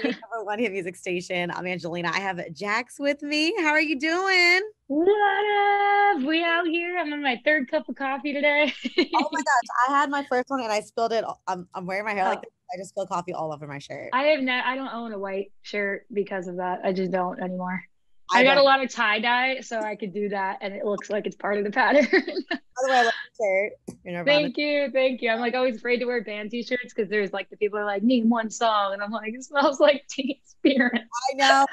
the number one hit music station. I'm Angelina. I have Jax with me. How are you doing? What up? We out here. I'm on my third cup of coffee today. Oh my gosh, I had my first one and I spilled it. I'm wearing my hair like Oh, this. I just spilled coffee all over my shirt. I don't own a white shirt because of that. I just don't anymore. I I got a don't. lot of tie dye, so I could do that and it looks like it's part of the pattern. By the way, I love the shirt. You're never on the. Thank you. Thank you. I'm like always afraid to wear band t-shirts because there's like the people are like, name one song. And I'm like, it smells like Teen Spirit. I know.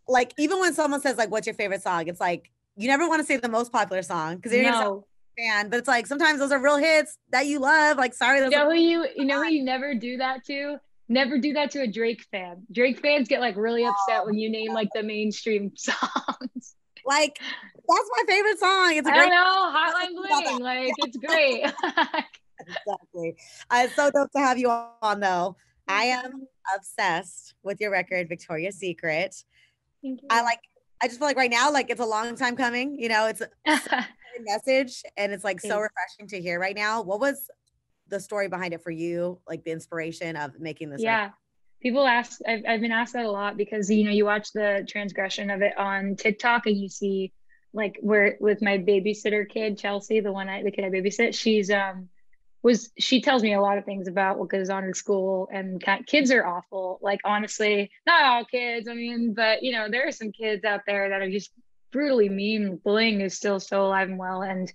Like even when someone says like, "What's your favorite song?" It's like you never want to say the most popular song because you're gonna sound No. like a fan. But it's like sometimes those are real hits that you love. Like, sorry, You those. know who you know who you never do that to? Never do that to a Drake fan. Drake fans get like really upset when you name like the mainstream songs. Like that's my favorite song. It's a I don't great. know, Hotline Bling, like it's great. Exactly. It's so dope to have you on, though. I am obsessed with your record, Victoria's Secret. Thank I you. like, I just feel like right now, like it's a long time coming. It's such a message and it's like so Thanks. refreshing to hear right now. What was the story behind it for you? Like the inspiration of making this record? Yeah. People ask, I've been asked that a lot because, you watch the transgression of it on TikTok and you see like where with my babysitter kid, Chelsea, the kid I babysit, she tells me a lot of things about what goes on in school and kids are awful. Like, honestly, not all kids, I mean, but there are some kids out there that are just brutally mean. Bullying is still so alive and well. And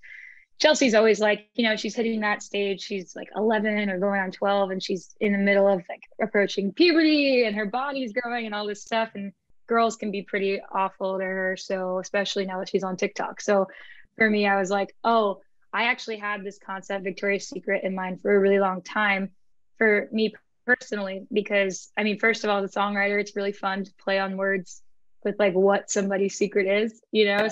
Chelsea's always like, she's hitting that stage. She's like 11 or going on 12, and she's in the middle of like approaching puberty, and her body's growing and all this stuff. And girls can be pretty awful to her. So, especially now that she's on TikTok. So, for me, I was like, oh, I actually had this concept, Victoria's Secret, in mind for a really long time for me personally, because I mean, first of all, as a songwriter, it's really fun to play on words with like what somebody's secret is.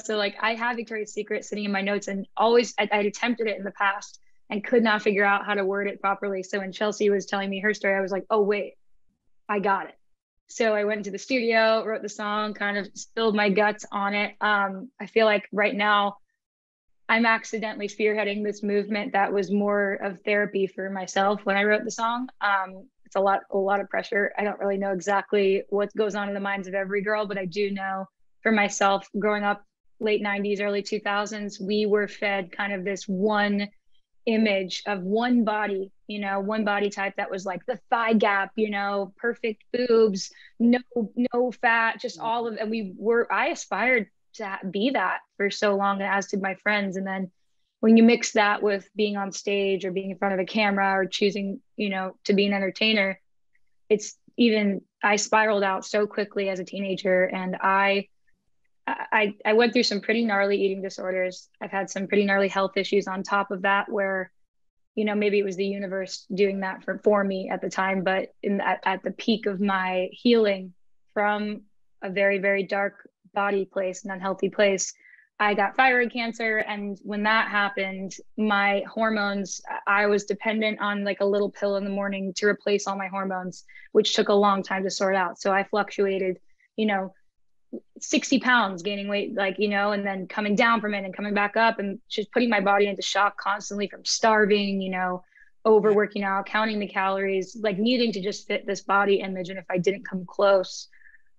So like I have Victoria's Secret sitting in my notes and always I'd attempted it in the past and could not figure out how to word it properly. So when Chelsea was telling me her story, I was like, oh wait, I got it. So I went into the studio, wrote the song, kind of spilled my guts on it. I feel like right now I'm accidentally spearheading this movement that was more of therapy for myself when I wrote the song. It's a lot of pressure. I don't really know exactly what goes on in the minds of every girl, but I do know for myself, growing up late 90s, early 2000s, we were fed kind of this one image of one body type that was like the thigh gap, perfect boobs, no fat, just all of, and I aspired to be that for so long, as did my friends. And then when you mix that with being on stage or being in front of a camera or choosing, to be an entertainer, I spiraled out so quickly as a teenager, and I went through some pretty gnarly eating disorders. I've had some pretty gnarly health issues on top of that, where maybe it was the universe doing that for me at the time. But at the peak of my healing from a very, very dark body place, an unhealthy place, I got thyroid cancer. And when that happened, my hormones, I was dependent on like a little pill in the morning to replace all my hormones, which took a long time to sort out. So I fluctuated, you know, 60 pounds gaining weight, like, and then coming down from it and coming back up, and just putting my body into shock constantly from starving, overworking out, counting the calories, like needing to just fit this body image. And if I didn't come close,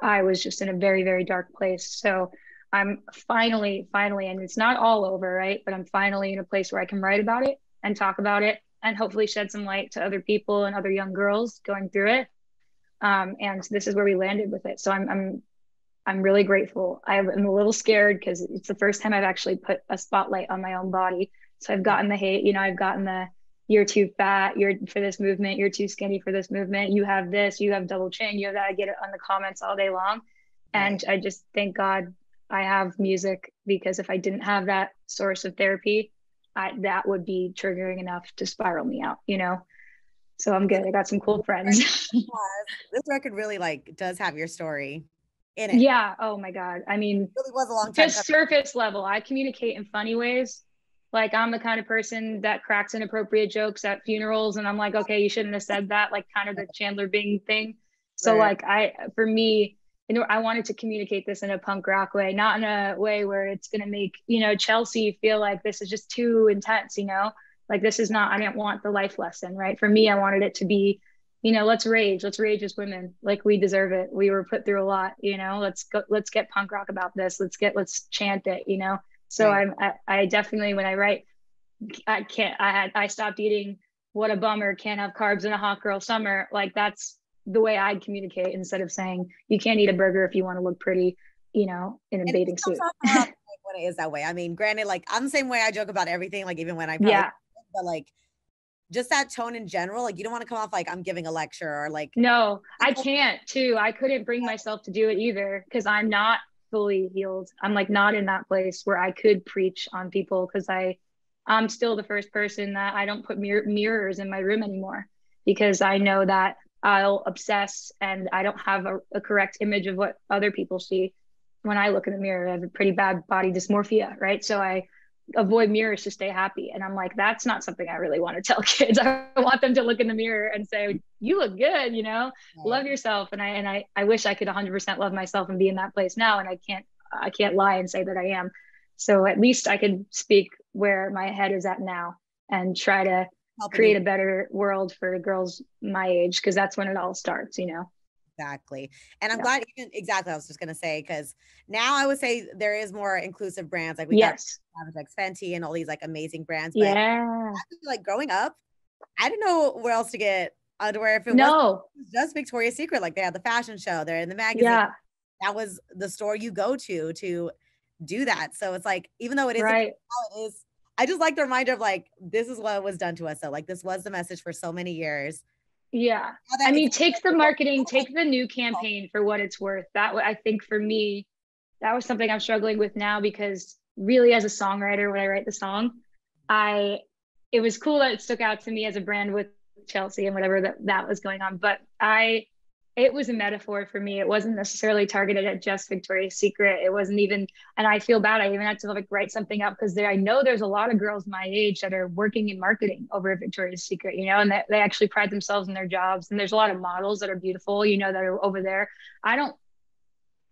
I was just in a very, very dark place. So I'm finally, and it's not all over, right? But I'm finally in a place where I can write about it and talk about it and hopefully shed some light to other people and other young girls going through it. And this is where we landed with it. So I'm really grateful. I'm a little scared because it's the first time I've actually put a spotlight on my own body. So I've gotten the hate, I've gotten the you're too fat, you're for this movement, you're too skinny for this movement, you have this, you have double chin, you have that. I get it on the comments all day long. Right. And I just thank God I have music, because if I didn't have that source of therapy, that would be triggering enough to spiral me out. So I'm good. I got some cool friends. This record really like does have your story in it. Yeah. Oh my God. I mean, It really was a long time just coming. surface level. I communicate in funny ways. Like, I'm the kind of person that cracks inappropriate jokes at funerals, and I'm like, okay, you shouldn't have said that, like kind of the Chandler Bing thing. So Right. like for me, I wanted to communicate this in a punk rock way, not in a way where it's going to make, Chelsea feel like this is just too intense, like this is not, I didn't want the life lesson, right? For me, I wanted it to be, let's rage. Let's rage as women. Like we deserve it. We were put through a lot, let's go, let's get punk rock about this. Let's chant it. So Right. I definitely, when I write, I stopped eating, what a bummer, can't have carbs in a hot girl summer. Like that's the way I'd communicate, instead of saying you can't eat a burger if you want to look pretty, in a And it bathing comes suit. off more authentic when it is that way. I mean, granted, like I'm the same way. I joke about everything, like even when I probably, Yeah. but like just that tone in general, like you don't want to come off like I'm giving a lecture or like No, I people. can't too. I couldn't bring myself to do it either because I'm not fully healed. I'm like not in that place where I could preach on people because I'm still the first person that I don't put mirrors in my room anymore because I know that I'll obsess and I don't have a correct image of what other people see when I look in the mirror. I have a pretty bad body dysmorphia, right? So I avoid mirrors to stay happy. And I'm like, that's not something I really want to tell kids. I want them to look in the mirror and say, you look good, Right. love yourself. And I wish I could 100% love myself and be in that place now. And I can't lie and say that I am. So at least I could speak where my head is at now and try to Helping you. create a better world for girls my age, because that's when it all starts. Exactly. And I'm Yeah. glad even exactly I was just gonna say because now I would say there is more inclusive brands. Like we got Yes. like Fenty and all these like amazing brands. But Yeah. like growing up, I didn't know where else to get underwear if it wasn't No. just Victoria's Secret. Like they had the fashion show, they're in the magazine. Yeah. That was the store you go to do that. So it's like, even though it isn't Right. how it is, I just like the reminder of like, this is what was done to us. So like this was the message for so many years. Yeah. Now I that it's mean, take the marketing, like, take the new campaign for what it's worth. I think for me, that was something I'm struggling with now because really as a songwriter, when I write the song, I it was cool that it stuck out to me as a brand with Chelsea and whatever that was going on. But it was a metaphor for me. It wasn't necessarily targeted at just Victoria's Secret. It wasn't even, and I feel bad. I even had to like write something up because I know there's a lot of girls my age that are working in marketing over at Victoria's Secret, and that they actually pride themselves in their jobs. And there's a lot of models that are beautiful, that are over there. I don't,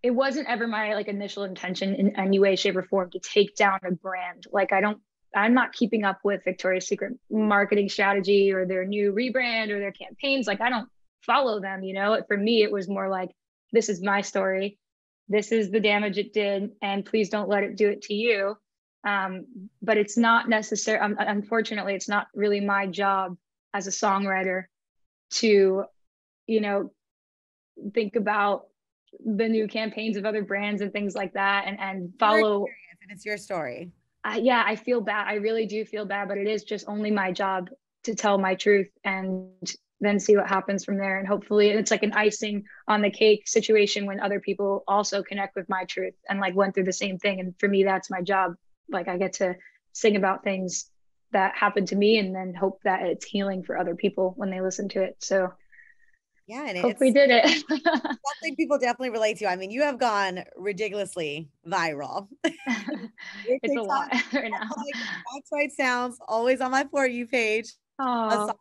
it wasn't ever my like initial intention in any way, shape, or form to take down a brand. Like I'm not keeping up with Victoria's Secret marketing strategy or their new rebrand or their campaigns. Like I don't follow them. For me, it was more like, this is my story. This is the damage it did. And please don't let it do it to you. But it's not necessary. Unfortunately, it's not really my job as a songwriter to, you know, think about the new campaigns of other brands and things like that and your follow. experience and it's your story. Yeah, I feel bad. I really do feel bad, but it is just only my job to tell my truth and then see what happens from there. And hopefully it's like an icing on the cake situation when other people also connect with my truth and like went through the same thing. And for me, that's my job. Like I get to sing about things that happened to me and then hope that it's healing for other people when they listen to it. So Yeah, and hope we it's did it. something people definitely relate to. I mean, you have gone ridiculously viral. Your It's a TikTok, lot right now. like That's Right Sounds, always on my For You page. A song,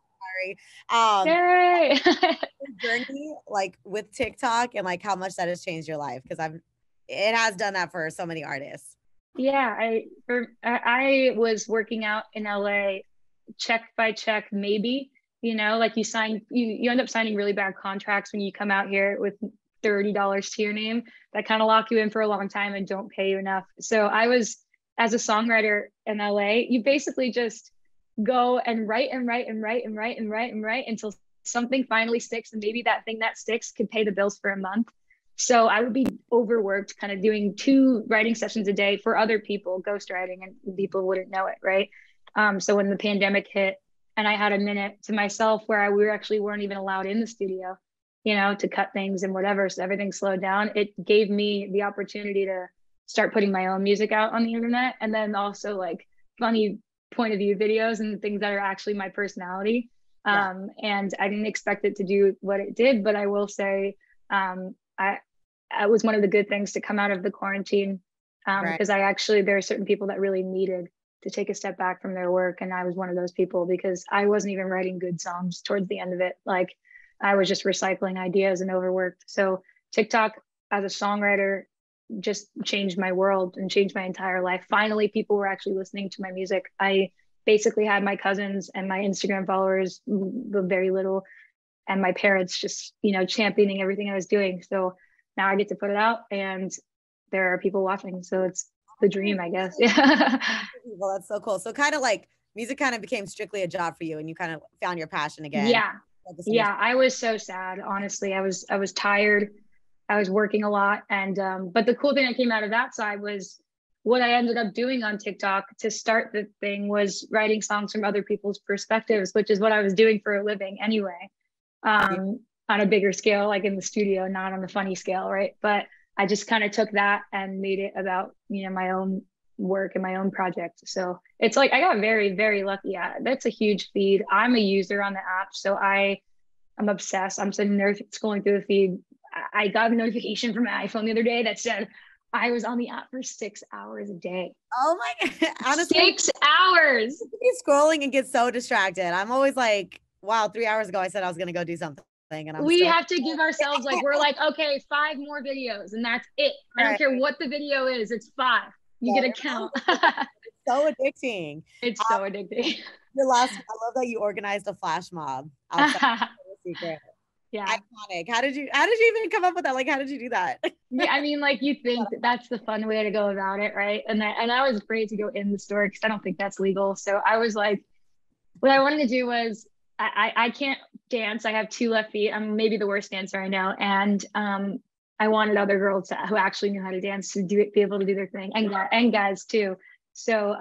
Oh, sorry. yay. Journey like with TikTok and like how much that has changed your life because it has done that for so many artists. Yeah, I was working out in LA check by check, maybe, like you end up signing really bad contracts when you come out here with $30 to your name that kind of lock you in for a long time and don't pay you enough. So as a songwriter in LA, you basically just go and write and write and write and write and write and write until something finally sticks. And maybe that thing that sticks could pay the bills for a month. So I would be overworked, kind of doing 2 writing sessions a day for other people, ghostwriting, and people wouldn't know it, right? So when the pandemic hit and I had a minute to myself where we actually weren't even allowed in the studio, to cut things and whatever, so everything slowed down, it gave me the opportunity to start putting my own music out on the internet. And then also like funny point of view videos and things that are actually my personality. Yeah. And I didn't expect it to do what it did, but I will say, I it was one of the good things to come out of the quarantine Right. because there are certain people that really needed to take a step back from their work, and I was one of those people because I wasn't even writing good songs towards the end of it. Like I was just recycling ideas and overworked. So TikTok as a songwriter just changed my world and changed my entire life. Finally, people were actually listening to my music. I basically had my cousins and my Instagram followers, the very little, and my parents just, championing everything I was doing. So now I get to put it out and there are people watching. So it's the dream, I guess. Yeah. Well, that's so cool. So kind of like music kind of became strictly a job for you and you kind of found your passion again. Yeah. Yeah. I was so sad. Honestly, I was tired. I was working a lot. And, but the cool thing that came out of that side was what I ended up doing on TikTok to start the thing was writing songs from other people's perspectives, which is what I was doing for a living anyway, on a bigger scale, like in the studio, not on the funny scale. Right. But I just kind of took that and made it about, my own work and my own project. So it's like I got very, very lucky. Yeah, that's a huge feed. I'm a user on the app. So I'm obsessed. I'm sitting there scrolling through the feed. I got a notification from my iPhone the other day that said I was on the app for 6 hours a day. Oh my God. Honestly, 6 hours. You scrolling and get so distracted. I'm always like, wow, 3 hours ago I said I was gonna go do something. And we have to give ourselves like, we're like, okay, 5 more videos and that's it. I don't care what the video is, it's 5. You get a count. It's so addicting. It's so addicting. Your last, I love that you organized a flash mob outside secret. Yeah. Iconic. How did you even come up with that? Like, how did you do that? Yeah, I mean, like you think that's the fun way to go about it, right? And I was afraid to go in the store because I don't think that's legal. So I was like, what I wanted to do was I can't dance. I have 2 left feet. I'm maybe the worst dancer I know. And I wanted other girls who actually knew how to dance to be able to do their thing, and guys too. So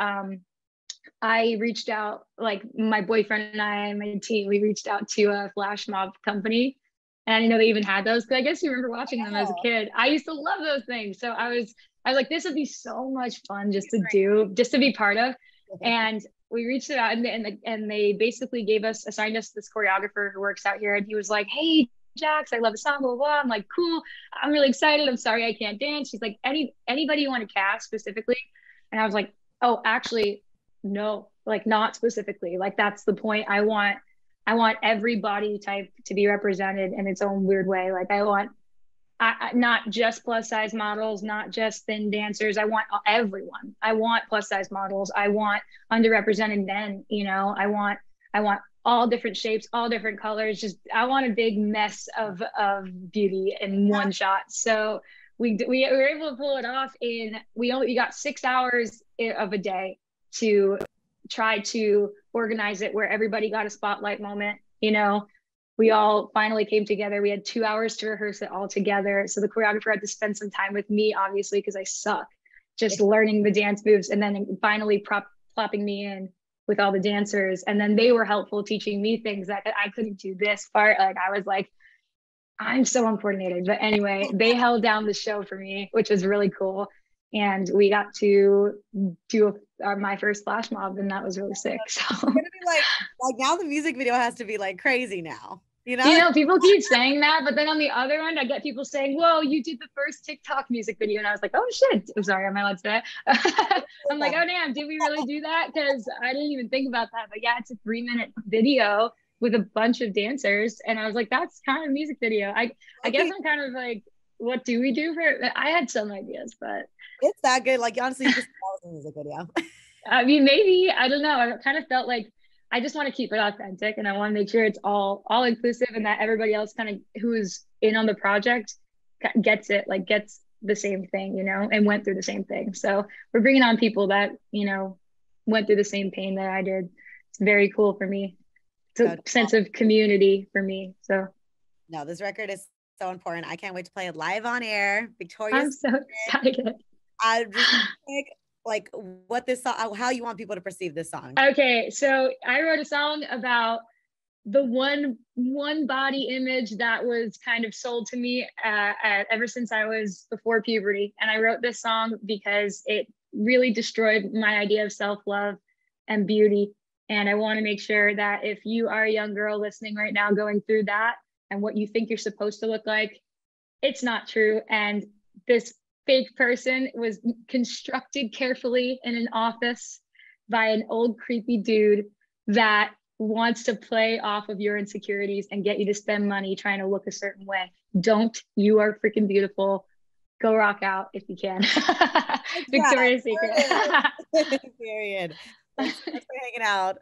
I reached out, like my boyfriend and I and my team, we reached out to a flash mob company. And I didn't know they even had those. Because I guess you remember watching them as a kid. I used to love those things. So I was like, this would be so much fun just to be part of. And we reached it out and they basically assigned us this choreographer who works out here. And he was like, hey, Jax, I love the song, blah, blah, blah. I'm like, cool. I'm really excited. I'm sorry I can't dance. She's like, anybody you want to cast specifically? And I was like, oh, actually, no, like not specifically. Like that's the point. I want every body type to be represented in its own weird way. Like I want not just plus size models, not just thin dancers. I want everyone. I want plus size models. I want underrepresented men. I want all different shapes, all different colors. Just I want a big mess of beauty in one shot. So we were able to pull it off we got 6 hours of a day to try to organize it where everybody got a spotlight moment. We all finally came together. We had 2 hours to rehearse it all together. So the choreographer had to spend some time with me, obviously, because I suck, just learning the dance moves, and then finally plopping me in with all the dancers. And then they were helpful teaching me things that I couldn't do this part. Like I was like, I'm so uncoordinated. But anyway, they held down the show for me, which was really cool. And we got to do my first flash mob, and that was really sick. So it's gonna be like now the music video has to be like crazy now. People keep saying that, but then on the other end, I get people saying, "Whoa, you did the first TikTok music video," and I was like, "Oh shit! I'm sorry, am I allowed to say that?" I'm like, "Oh damn, did we really do that?" Because I didn't even think about that. But yeah, it's a 3-minute video with a bunch of dancers, and I was like, "That's kind of a music video." I guess I'm kind of like, what do we do for it? I had some ideas, but it's that good. Like honestly, you just a music video. I mean, maybe, I don't know. I kind of felt like I just want to keep it authentic, and I want to make sure it's all inclusive, and that everybody else kind of who's in on the project gets it, like gets the same thing, and went through the same thing. So we're bringing on people that, went through the same pain that I did. It's very cool for me. It's a sense of community for me. So no, this record is so important. I can't wait to play it live on air. Victoria, I'm so excited. I just like what this song, how you want people to perceive this song. Okay, so I wrote a song about the one body image that was kind of sold to me ever since I was before puberty. And I wrote this song because it really destroyed my idea of self-love and beauty. And I want to make sure that if you are a young girl listening right now going through that and what you think you're supposed to look like, it's not true. And this fake person was constructed carefully in an office by an old creepy dude that wants to play off of your insecurities and get you to spend money trying to look a certain way. Don't. You are freaking beautiful. Go rock out if you can. Victoria's Secret. Period. Thanks for hanging out.